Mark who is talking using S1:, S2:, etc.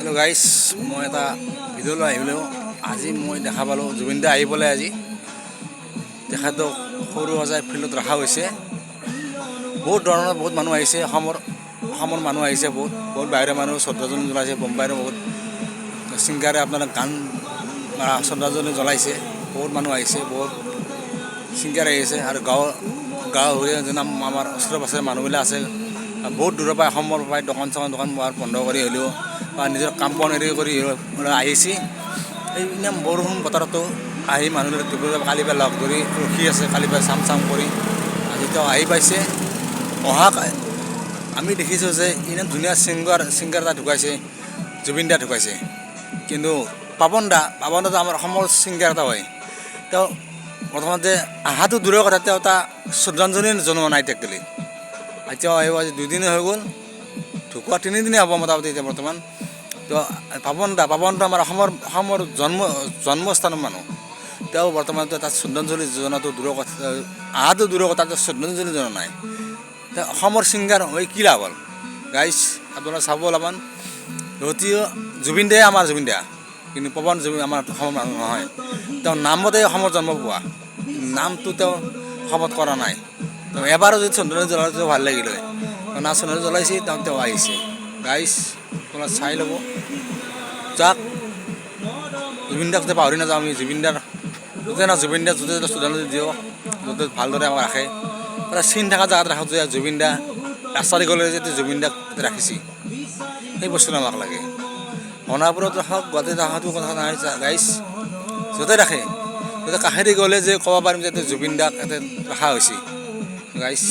S1: Hello' গাইছ, মই এটা ভিডিঅ'লৈ আহিলোঁ। আজি মই দেখা পালোঁ জুবিন দা আহি পেলাই আজি তেখেতক সৰু সজাই ফিল্ডত ৰখা হৈছে। বহুত ধৰণৰ বহুত মানুহ আহিছে, অসমৰ মানুহ আহিছে, বহুত বাহিৰৰ মানুহ শ্ৰদ্ধাঞ্জলি জ্বলাইছে। বম্বাইৰো বহুত ছিংগাৰে আপোনাৰ গান শ্ৰদ্ধাঞ্জলি জ্বলাইছে। বহুত মানুহ আহিছে, বহুত ছিংগাৰ আহিছে আৰু গাঁৱৰ আমাৰ ওচৰে পাঁজৰে মানুহবিলাক আছে। বহুত দূৰৰ পৰা অসমৰ পৰাই দোকান পোহাৰ বন্ধ কৰি হ'লেও বা নিজৰ কাম বন এৰি কৰি আহিছে। এই ইমান বৰষুণ বতৰতো আহি মানুহবিলাক কালিৰ পৰা লগ ধৰি ৰখি আছে, কালিৰ পৰা চাম কৰি আজি তেওঁ আহি পাইছে। আমি দেখিছোঁ যে ইমান ধুনীয়া ছিংগাৰ এটা ঢুকাইছে, জুবিন দা ঢুকাইছে। কিন্তু পাপন দাটো আমাৰ অসমৰ ছিংগাৰ এটা হয়। তেওঁ প্ৰথমতে আহাটো দূৰৰ কথা, তেওঁ এটা শ্ৰদ্ধাঞ্জলি জনোৱা নাই তেখেতে। এতিয়াও আহিব, আজি 2 দিনে হৈ গ'ল, ঢুকুৱা 3 দিনে হ'ব মোটামুটি এতিয়া বৰ্তমান। তো পাপনটো আমাৰ অসমৰ জন্মস্থানৰ মানুহ। তেওঁ বৰ্তমান তাত শ্ৰদ্ধাঞ্জলি জনোৱাটো দূৰৰ কথা, আহাটো দূৰৰ কথা, তাত শ্ৰদ্ধাঞ্জলি জনোৱা নাই। তেওঁ অসমৰ ছিংগাৰ হৈ কি লাভ হ'ল? গাইজ আপোনালোকে চাব অলপমান। যদিও জুবিন দাই আমাৰ জুবিন দা, কিন্তু জুবিন আমাৰ অসমৰ মানুহ নহয়। তেওঁ নামতে অসমৰ জন্ম পোৱা, নামটো তেওঁ অসমত কৰা নাই। তেওঁ এবাৰো যদি শ্ৰদ্ধাঞ্জলি জ্বলাইছে ভাল লাগিল হয়। না শ্ৰদ্ধাঞ্জলি জ্বলাইছে, তেওঁ আহিছে। গাইজ আপোনালোকে চাই ল'ব, যাক জুবিন দাক যাতে পাহৰি নাযাওঁ আমি। জুবিন দাৰ য'তে শ্ৰদ্ধাঞ্জলি দিয়ক, য'তে ভালদৰে আমাক ৰাখে, এটা চিন থকা জেগাত ৰাখক। যে জুবিন দা ৰাস্তা দি গ'লে যাতে জুবিন দাক ৰাখিছে, সেই বস্তুটো আমাক লাগে। মনাপুৰত ৰাখক, গুৱাহাটীত ৰখাটো কথা নাই গাইজ, য'তে ৰাখে, যাতে কাষেদি গ'লে যে ক'ব পাৰিম যে জুবিন দাক ইয়াতে ৰখা হৈছে। গাইজ